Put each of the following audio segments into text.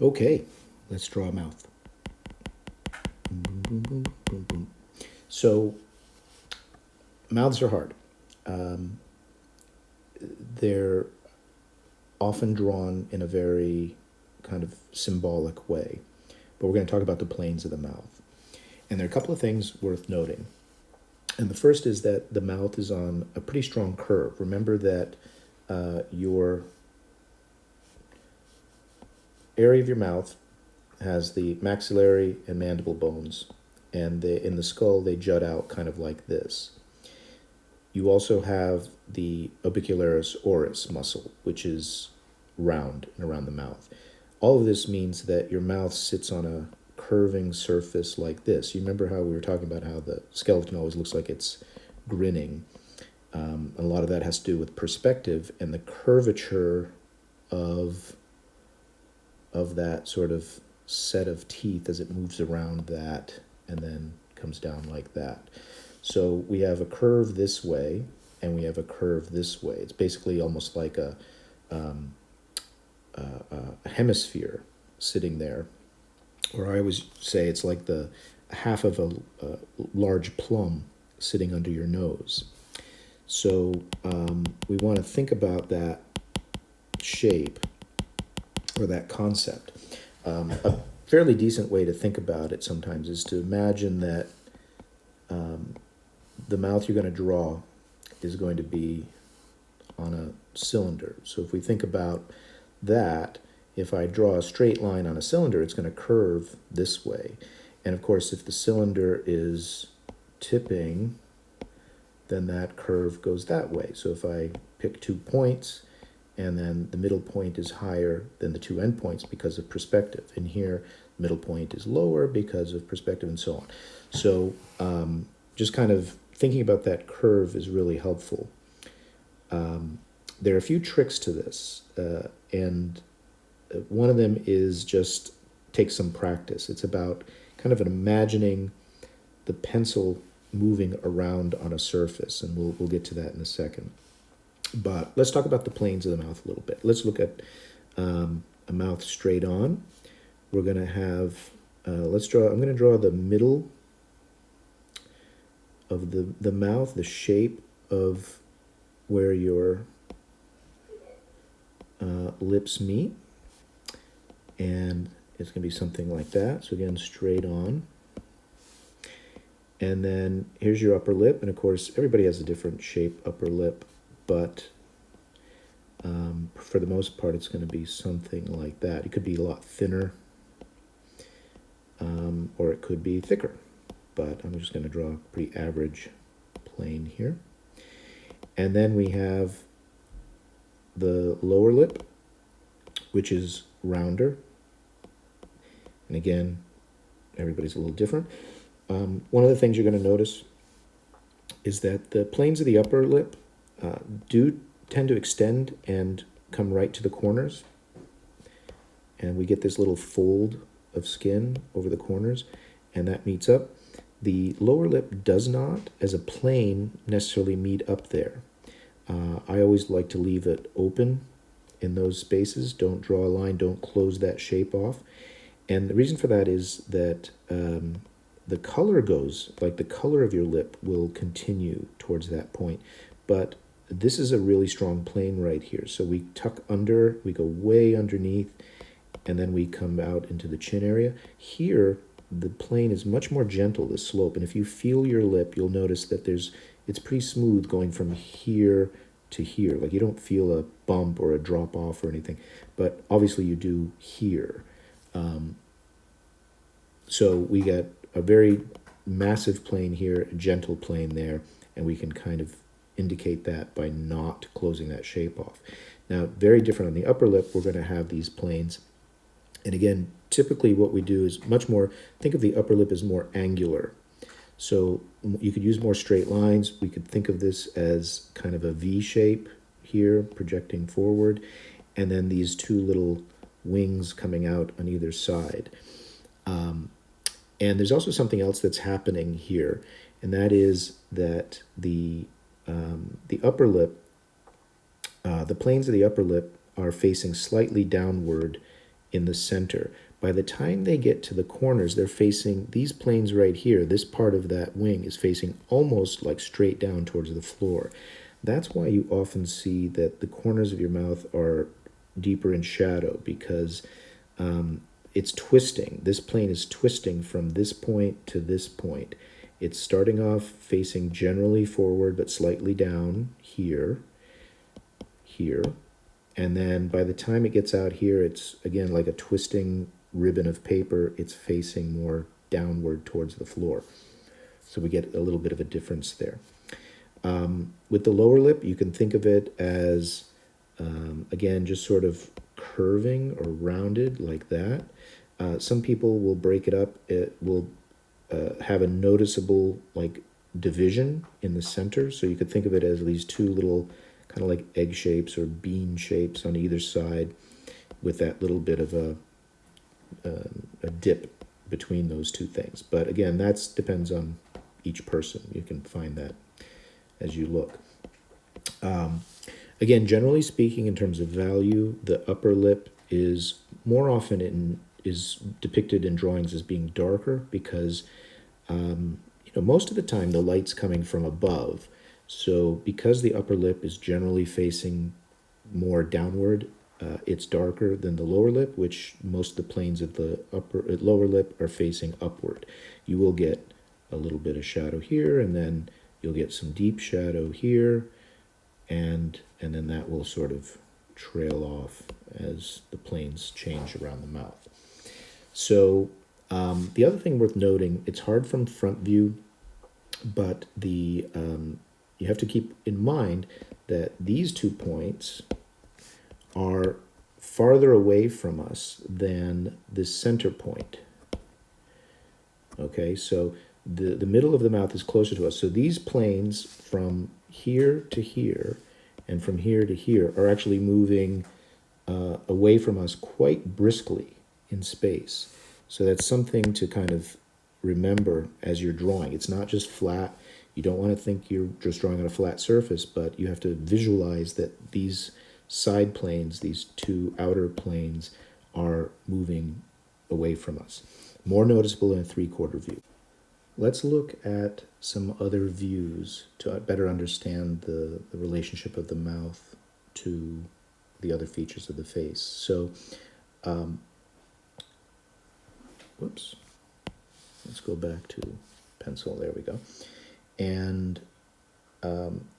Okay, let's draw a mouth. Boom, boom, boom, boom, boom. So, mouths are hard. Um, they're often drawn in a very kind of symbolic way, but we're going to talk about the planes of the mouth. And there are a couple of things worth noting. And the first is that the mouth is on a pretty strong curve. Remember that your area of your mouth has the maxillary and mandible bones, and in the skull they jut out kind of like this. You also have the orbicularis oris muscle, which is round and around the mouth. All of this means that your mouth sits on a curving surface like this. You remember how we were talking about how the skeleton always looks like it's grinning? A lot of that has to do with perspective and the curvature of that sort of set of teeth as it moves around that and then comes down like that. So we have a curve this way and we have a curve this way. It's basically almost like a hemisphere sitting there. Or I always say it's like the half of a large plum sitting under your nose. So we want to think about that shape or that concept. A fairly decent way to think about it sometimes is to imagine that the mouth you're going to draw is going to be on a cylinder. So if we think about that, if I draw a straight line on a cylinder, it's going to curve this way. And of course, if the cylinder is tipping, then that curve goes that way. So if I pick 2 points, and then the middle point is higher than the 2 endpoints because of perspective. And here, the middle point is lower because of perspective, and so on. So just kind of thinking about that curve is really helpful. There are a few tricks to this, and one of them is just take some practice. It's about kind of imagining the pencil moving around on a surface, and we'll get to that in a second. But let's talk about the planes of the mouth a little bit. Let's look at a mouth straight on. We're going to have, I'm going to draw the middle of the mouth, the shape of where your lips meet. And it's going to be something like that. So again, straight on. And then here's your upper lip. And of course, everybody has a different shape upper lip, but for the most part, it's going to be something like that. It could be a lot thinner, or it could be thicker. But I'm just going to draw a pretty average plane here. And then we have the lower lip, which is rounder. And again, everybody's a little different. One of the things you're going to notice is that the planes of the upper lip do tend to extend and come right to the corners. And we get this little fold of skin over the corners, and that meets up. The lower lip does not, as a plane, necessarily meet up there. I always like to leave it open in those spaces. Don't draw a line, don't close that shape off. And the reason for that is that the color goes, like the color of your lip will continue towards that point. But this is a really strong plane right here. So we tuck under, we go way underneath, and then we come out into the chin area. Here, the plane is much more gentle, the slope. And if you feel your lip, you'll notice that it's pretty smooth going from here to here. Like you don't feel a bump or a drop off or anything, but obviously you do here. So we get a very massive plane here, a gentle plane there, and we can kind of indicate that by not closing that shape off. Now, very different on the upper lip, we're going to have these planes. And again, typically what we do is much more, think of the upper lip as more angular. So you could use more straight lines. We could think of this as kind of a V shape here, projecting forward, and then these 2 little wings coming out on either side. And there's also something else that's happening here, and that is that the upper lip, the planes of the upper lip are facing slightly downward in the center. By the time they get to the corners, they're facing these planes right here. This part of that wing is facing almost like straight down towards the floor. That's why you often see that the corners of your mouth are deeper in shadow, because it's twisting. This plane is twisting from this point to this point. It's starting off facing generally forward but slightly down here, here. And then by the time it gets out here, it's again like a twisting ribbon of paper. It's facing more downward towards the floor. So we get a little bit of a difference there. With the lower lip, you can think of it as, again, just sort of curving or rounded like that. Some people will break it up. It will have a noticeable like division in the center. So you could think of it as these two little kind of like egg shapes or bean shapes on either side, with that little bit of a dip between those two things. But again, that depends on each person. You can find that as you look. Again, generally speaking, in terms of value, the upper lip is more often is depicted in drawings as being darker, because most of the time the light's coming from above. So because the upper lip is generally facing more downward, it's darker than the lower lip, which most of the planes of the lower lip are facing upward. You will get a little bit of shadow here, and then you'll get some deep shadow here, and then that will sort of trail off as the planes change around the mouth. So the other thing worth noting, it's hard from front view, but you have to keep in mind that these 2 points are farther away from us than this center point. Okay, so the middle of the mouth is closer to us. So these planes from here to here and from here to here are actually moving away from us quite briskly in space. So that's something to kind of remember as you're drawing. It's not just flat. You don't want to think you're just drawing on a flat surface, but you have to visualize that these side planes, these 2 outer planes, are moving away from us. More noticeable in a 3/4 view. Let's look at some other views to better understand the relationship of the mouth to the other features of the face. So, whoops, let's go back to pencil, there we go. And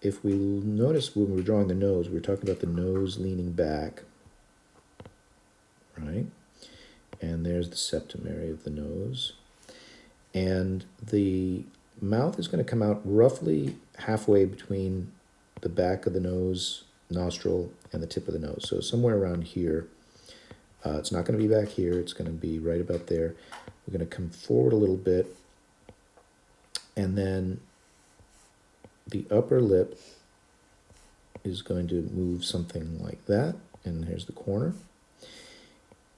if we notice when we're drawing the nose, we're talking about the nose leaning back, right? And there's the septum area of the nose. And the mouth is going to come out roughly halfway between the back of the nose, nostril, and the tip of the nose. So somewhere around here. It's not going to be back here. It's going to be right about there. We're going to come forward a little bit. And then the upper lip is going to move something like that. And here's the corner.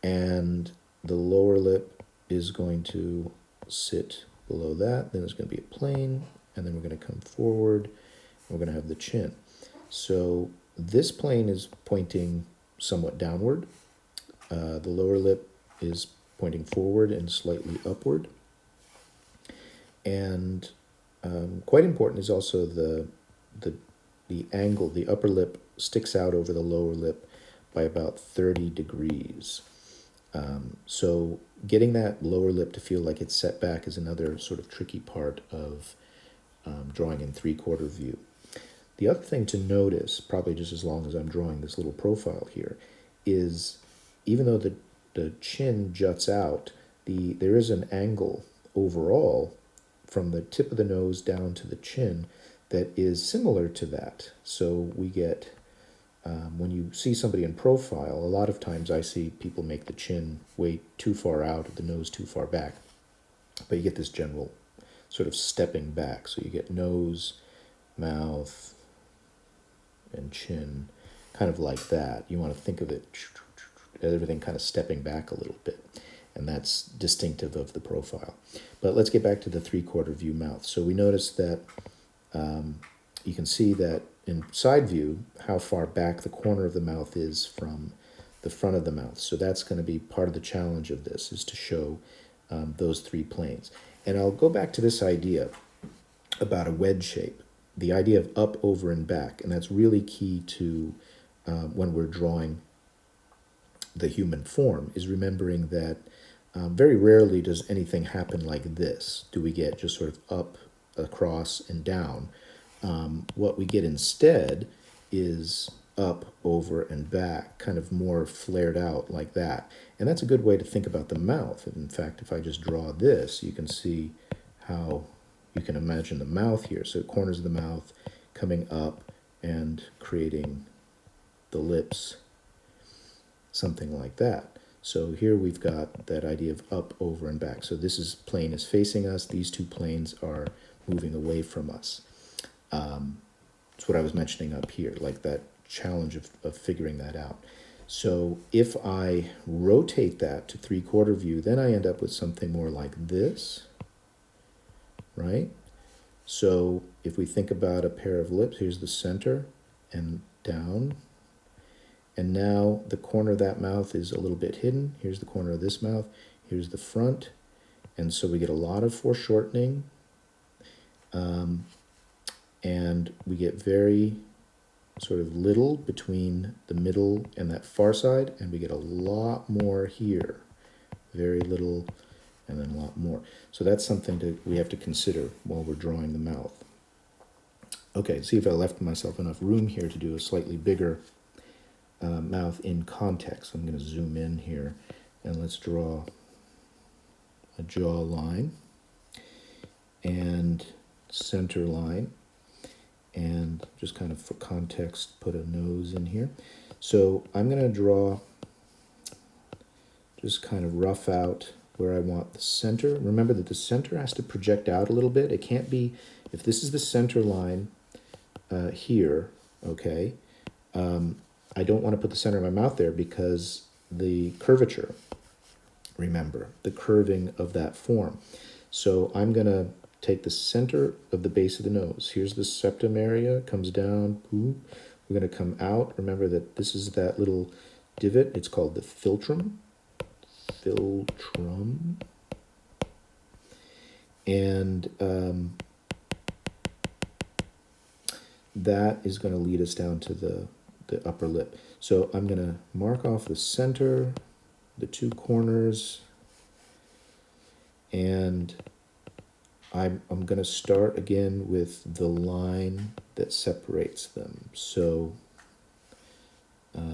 And the lower lip is going to sit below that. Then there's going to be a plane. And then we're going to come forward. And we're going to have the chin. So this plane is pointing somewhat downward. The lower lip is pointing forward and slightly upward. And quite important is also the angle. The upper lip sticks out over the lower lip by about 30 degrees. So getting that lower lip to feel like it's set back is another sort of tricky part of drawing in 3/4 view. The other thing to notice, probably just as long as I'm drawing this little profile here, is even though the chin juts out, there is an angle overall from the tip of the nose down to the chin that is similar to that. So we get, when you see somebody in profile, a lot of times I see people make the chin way too far out, the nose too far back. But you get this general sort of stepping back. So you get nose, mouth, and chin, kind of like that. You want to think of it, everything kind of stepping back a little bit. And that's distinctive of the profile. But let's get back to the 3/4 view mouth. So we notice that you can see that in side view, how far back the corner of the mouth is from the front of the mouth. So that's going to be part of the challenge of this, is to show those three planes. And I'll go back to this idea about a wedge shape, the idea of up, over, and back. And that's really key to when we're drawing the human form, is remembering that very rarely does anything happen like this. Do we get just sort of up, across, and down? What we get instead is up, over, and back, kind of more flared out like that. And that's a good way to think about the mouth. In fact, if I just draw this, you can see how you can imagine the mouth here. So corners of the mouth coming up and creating the lips, something like that. So here we've got that idea of up, over, and back. So this plane is facing us. These two planes are moving away from us. It's what I was mentioning up here, like that challenge of figuring that out. So if I rotate that to 3/4 view, then I end up with something more like this, right? So if we think about a pair of lips, here's the center and down. And now the corner of that mouth is a little bit hidden. Here's the corner of this mouth. Here's the front. And so we get a lot of foreshortening. And we get very sort of little between the middle and that far side. And we get a lot more here. Very little and then a lot more. So that's something we have to consider while we're drawing the mouth. Okay, see if I left myself enough room here to do a slightly bigger mouth in context. I'm going to zoom in here and let's draw a jaw line and center line, and just kind of for context put a nose in here. So I'm going to draw, just kind of rough out where I want the center. Remember that the center has to project out a little bit. It can't be, if this is the center line here, okay, I don't want to put the center of my mouth there because the curvature, remember, the curving of that form. So I'm going to take the center of the base of the nose. Here's the septum area, comes down, boom. We're going to come out. Remember that this is that little divot. It's called the philtrum. Philtrum. And that is going to lead us down to the upper lip. So I'm going to mark off the center, the two corners, and I'm going to start again with the line that separates them. So let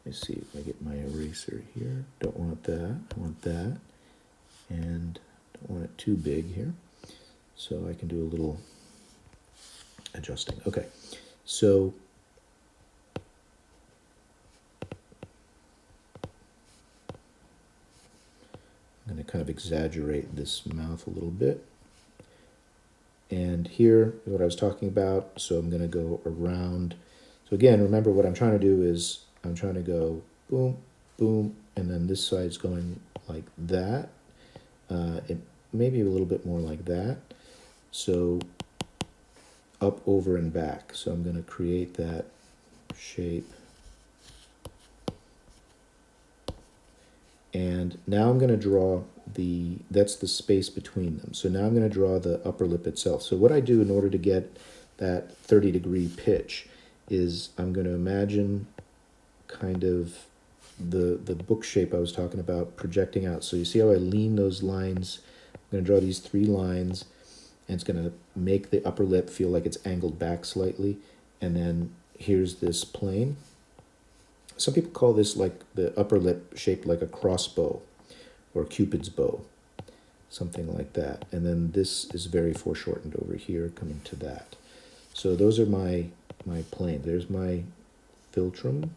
me see if I get my eraser here. Don't want that. I want that. And don't want it too big here. So I can do a little adjusting. Okay. So I'm going to kind of exaggerate this mouth a little bit. And here is what I was talking about. So I'm going to go around. So again, remember what I'm trying to do is I'm trying to go boom, boom, and then this side's going like that. It maybe a little bit more like that. So up, over, and back. So I'm going to create that shape. And now I'm going to draw that's the space between them. So now I'm going to draw the upper lip itself. So what I do in order to get that 30-degree pitch is I'm going to imagine kind of the book shape I was talking about projecting out. So you see how I lean those lines? I'm going to draw these three lines, and it's going to make the upper lip feel like it's angled back slightly. And then here's this plane. Some people call this like the upper lip shaped like a crossbow or Cupid's bow, something like that. And then this is very foreshortened over here coming to that. So those are my plane. There's my philtrum.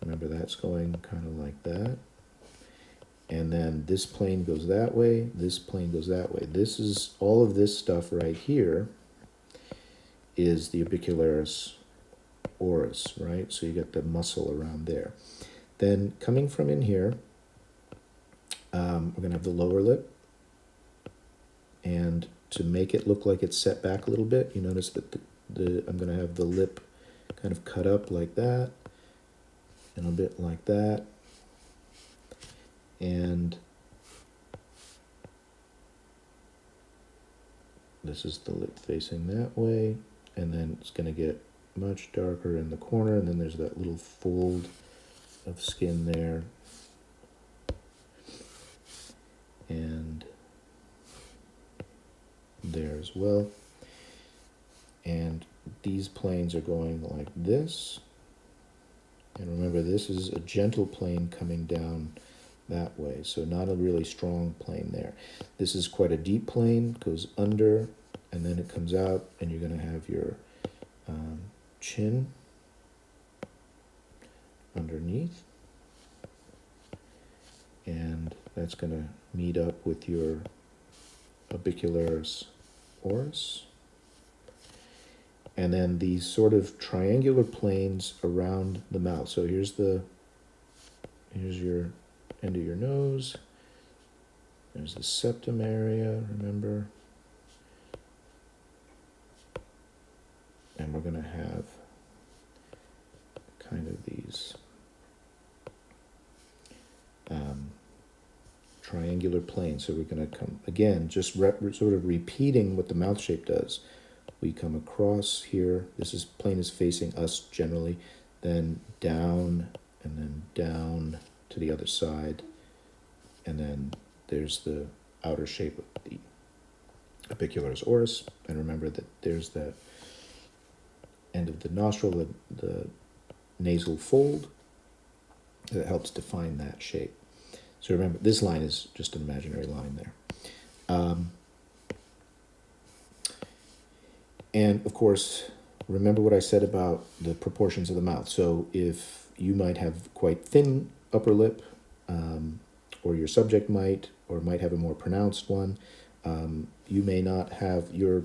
Remember that's going kind of like that. And then this plane goes that way, this plane goes that way. This is, all of this stuff right here is the orbicularis oris, right? So you get the muscle around there. Then coming from in here, we're going to have the lower lip. And to make it look like it's set back a little bit, you notice that I'm going to have the lip kind of cut up like that, and a bit like that. And this is the lip facing that way, and then it's going to get much darker in the corner, and then there's that little fold of skin there. And there as well. And these planes are going like this. And remember, this is a gentle plane coming down that way, so not a really strong plane there. This is quite a deep plane, goes under, and then it comes out, and you're going to have your chin underneath. And that's going to meet up with your orbicularis oris. And then these sort of triangular planes around the mouth. So here's your end of your nose. There's the septum area, remember? And we're going to have kind of these triangular planes. So we're going to come, again, just sort of repeating what the mouth shape does. We come across here. This plane is facing us generally, then down, and then down to the other side. And then there's the outer shape of the orbicularis oris. And remember that there's the end of the nostril, the nasal fold, that helps define that shape. So remember, this line is just an imaginary line there. And of course, remember what I said about the proportions of the mouth. So if you might have quite thin upper lip, or your subject might have a more pronounced one, you may not have your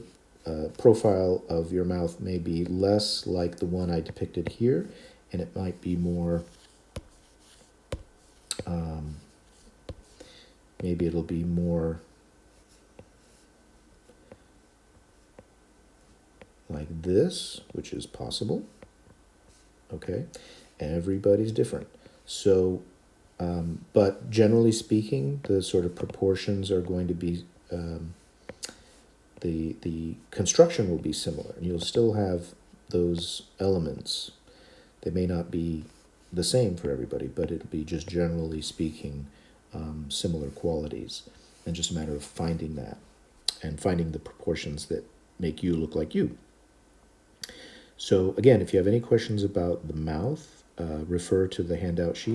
profile of your mouth may be less like the one I depicted here, and it might be more, maybe it'll be more like this, which is possible. Okay, everybody's different. So, but generally speaking, the sort of proportions are going to be, the construction will be similar. You'll still have those elements. They may not be the same for everybody, but it'll be just generally speaking similar qualities, and just a matter of finding that and finding the proportions that make you look like you. So again, if you have any questions about the mouth, refer to the handout sheet.